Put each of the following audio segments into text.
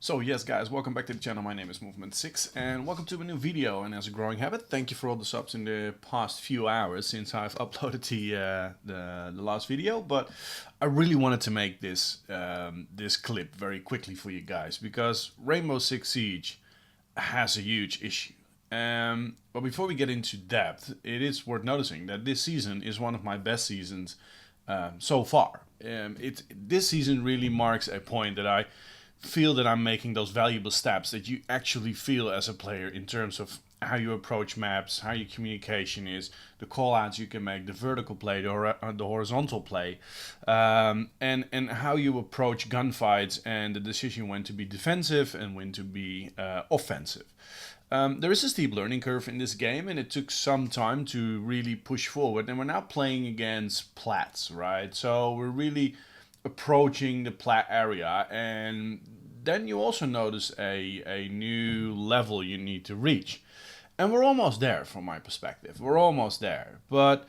So yes guys, welcome back to the channel. My name is Movement6 and welcome to a new video. And as a growing habit, thank you for all the subs in the past few hours since I've uploaded the last video. But I really wanted to make this this clip very quickly for you guys because Rainbow Six Siege has a huge issue. But before we get into depth, it is worth noticing that this season is one of my best seasons so far. This season really marks a point that I feel that I'm making those valuable steps that you actually feel as a player in terms of how you approach maps, how your communication is, the call outs you can make, the vertical play, the horizontal play, and how you approach gunfights and the decision when to be defensive and when to be offensive. There is a steep learning curve in this game, and it took some time to really push forward. And we're now playing against plats, right? So we're really approaching the plat area, and then you also notice a new level you need to reach. And we're almost there from my perspective. We're almost there. But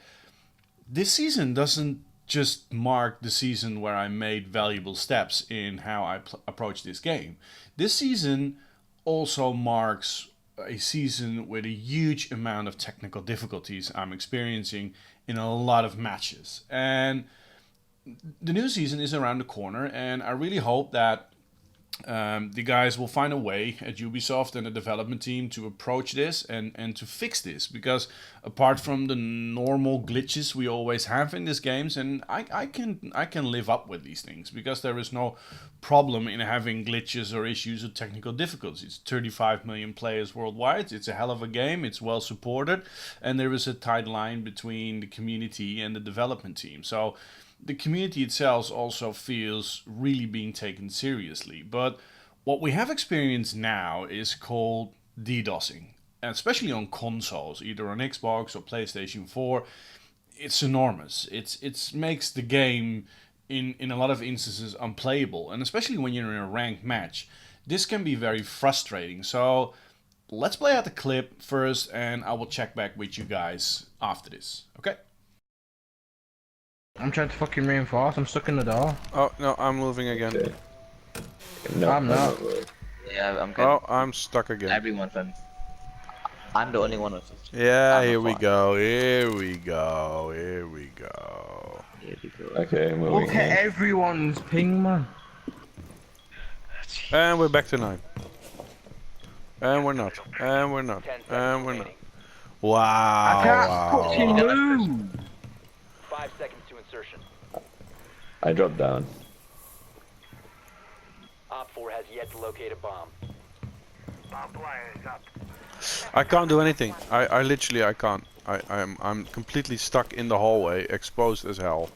this season doesn't just mark the season where I made valuable steps in how I approach this game. This season also marks a season with a huge amount of technical difficulties I'm experiencing in a lot of matches. And the new season is around the corner, and I really hope that the guys will find a way at Ubisoft and the development team to approach this and to fix this, because apart from the normal glitches we always have in these games, and I can live up with these things because there is no problem in having glitches or issues or technical difficulties. It's 35 million players worldwide. It's a hell of a game. It's well supported, and there is a tight line between the community and the development team. So the community itself also feels really being taken seriously. But what we have experienced now is called DDoSing, especially on consoles, either on Xbox or PlayStation 4. It's enormous. It makes the game in a lot of instances unplayable, and especially when you're in a ranked match, this can be very frustrating. So let's play out the clip first, and I will check back with you guys after this. Okay? I'm trying to fucking reinforce. I'm stuck in the door. Oh, no, I'm moving again. Okay. No, I'm not. Yeah, I'm good. Oh, I'm stuck again. Everyone from. I'm the only one of us. Yeah, I'm here we fine. go, here we go, here we go. Here we go. Okay, moving Look at in. everyone's ping, man. And we're back to 9. And we're not, and we're not, and we're not. Wow, I can't wow. fucking move. 5 seconds to insertion. I dropped down. Op 4 has yet to locate a bomb. I can't do anything. I literally, I can't. I'm completely stuck in the hallway, exposed as hell.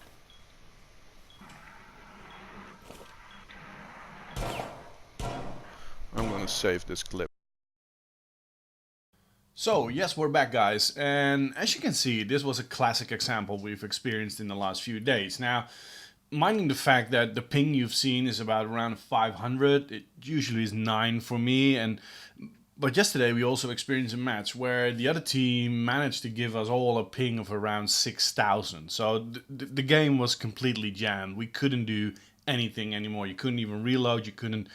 I'm gonna save this clip. So yes, we're back guys, and as you can see, this was a classic example we've experienced in the last few days. Now, minding the fact that the ping you've seen is about around 500, it usually is 9 for me, but yesterday we also experienced a match where the other team managed to give us all a ping of around 6,000. So the game was completely jammed. We couldn't do anything anymore. You couldn't even reload, you couldn't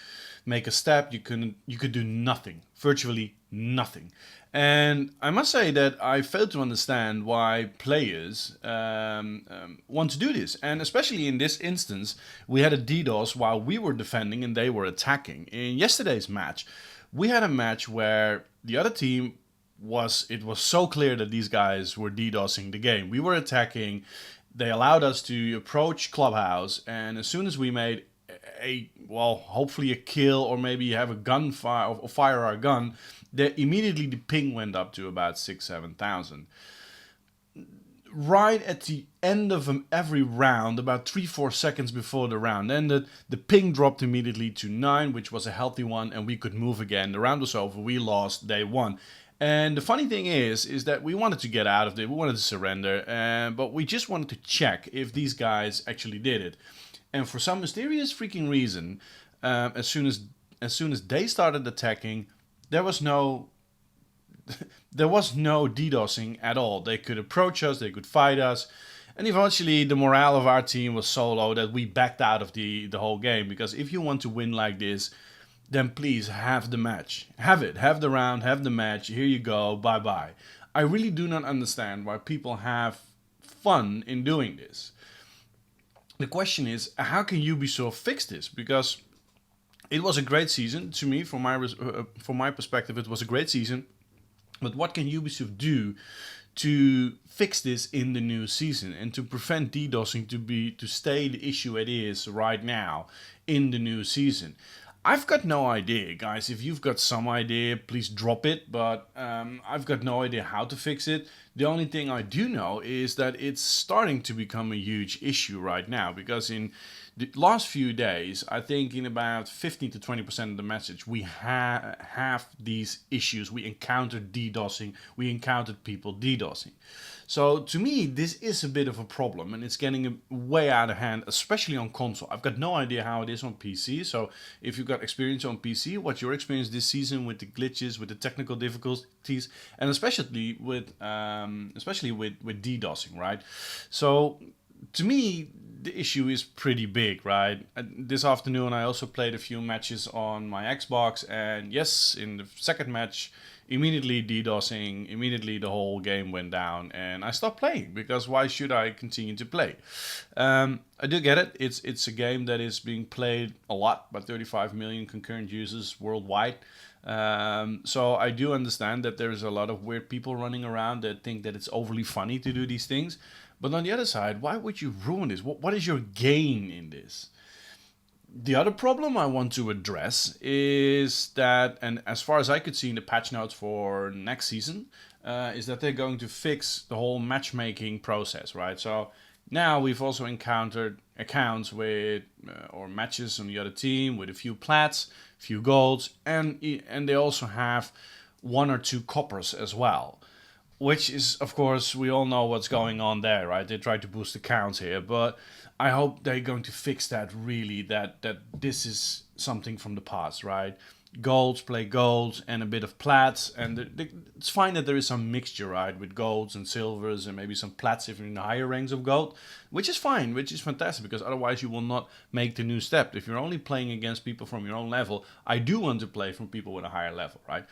make a step, you could do nothing, virtually nothing. And I must say that I failed to understand why players want to do this. And especially in this instance, we had a DDoS while we were defending and they were attacking. In yesterday's match, we had a match where the other team it was so clear that these guys were DDoSing the game. We were attacking, they allowed us to approach Clubhouse, and as soon as we made hopefully a kill or maybe have a gunfire or fire our gun, immediately the ping went up to about 6,000-7,000. Right at the end of every round, about 3-4 seconds before the round ended, the ping dropped immediately to 9, which was a healthy one, and we could move again. The round was over, we lost, they won. And the funny thing is that we wanted to get out of it, we wanted to surrender, but we just wanted to check if these guys actually did it. And for some mysterious freaking reason, as soon as they started attacking, there was no DDoSing at all. They could approach us, they could fight us, and eventually the morale of our team was so low that we backed out of the whole game. Because if you want to win like this, then please have the match. Have it. Have the round, have the match. Here you go. Bye-bye. I really do not understand why people have fun in doing this. The question is, how can Ubisoft fix this? Because it was a great season to me. From my perspective, it was a great season. But what can Ubisoft do to fix this in the new season and to prevent DDoSing to stay the issue it is right now in the new season? I've got no idea, guys. If you've got some idea, please drop it. But I've got no idea how to fix it. The only thing I do know is that it's starting to become a huge issue right now. Because in the last few days, I think in about 15 to 20% of the message, we have these issues. We encountered DDoSing. We encountered people DDoSing. So to me, this is a bit of a problem, and it's getting way out of hand, especially on console. I've got no idea how it is on PC. So if you've got experience on PC, what's your experience this season with the glitches, with the technical difficulties, and especially with DDoSing, right? So to me, the issue is pretty big, right? This afternoon, I also played a few matches on my Xbox, and yes, in the second match, immediately DDoSing, immediately the whole game went down, and I stopped playing, because why should I continue to play? I do get it. It's a game that is being played a lot by 35 million concurrent users worldwide. So I do understand that there's a lot of weird people running around that think that it's overly funny to do these things. But on the other side, why would you ruin this? What is your gain in this? The other problem I want to address is that, and as far as I could see in the patch notes for next season, is that they're going to fix the whole matchmaking process, right? So now we've also encountered accounts with, or matches on the other team with a few plats, few golds, and they also have 1 or 2 coppers as well. Which is, of course, we all know what's going on there, right? They try to boost the counts here, but I hope they're going to fix that really, that this is something from the past, right? Golds play golds and a bit of plats, and it's fine that there is some mixture, right? With golds and silvers and maybe some plats if you're in the higher ranks of gold, which is fine, which is fantastic, because otherwise you will not make the new step. If you're only playing against people from your own level, I do want to play from people with a higher level, right?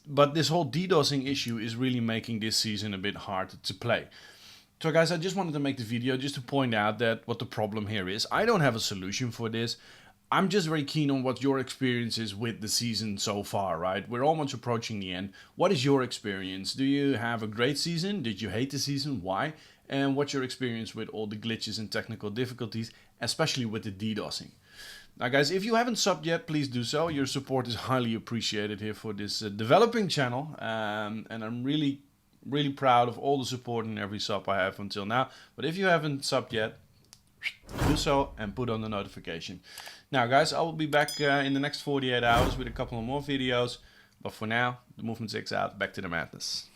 But this whole DDoSing issue is really making this season a bit hard to play. So guys, I just wanted to make the video just to point out that what the problem here is. I don't have a solution for this. I'm just very keen on what your experience is with the season so far, right? We're almost approaching the end. What is your experience? Do you have a great season? Did you hate the season? Why? And what's your experience with all the glitches and technical difficulties, especially with the DDoSing? Now guys, if you haven't subbed yet, please do so. Your support is highly appreciated here for this developing channel. And I'm really proud of all the support and every sub I have until now. But if you haven't subbed yet, do so and put on the notification. Now guys, I will be back in the next 48 hours with a couple of more videos. But for now, the Movement 6 out. Back to the madness.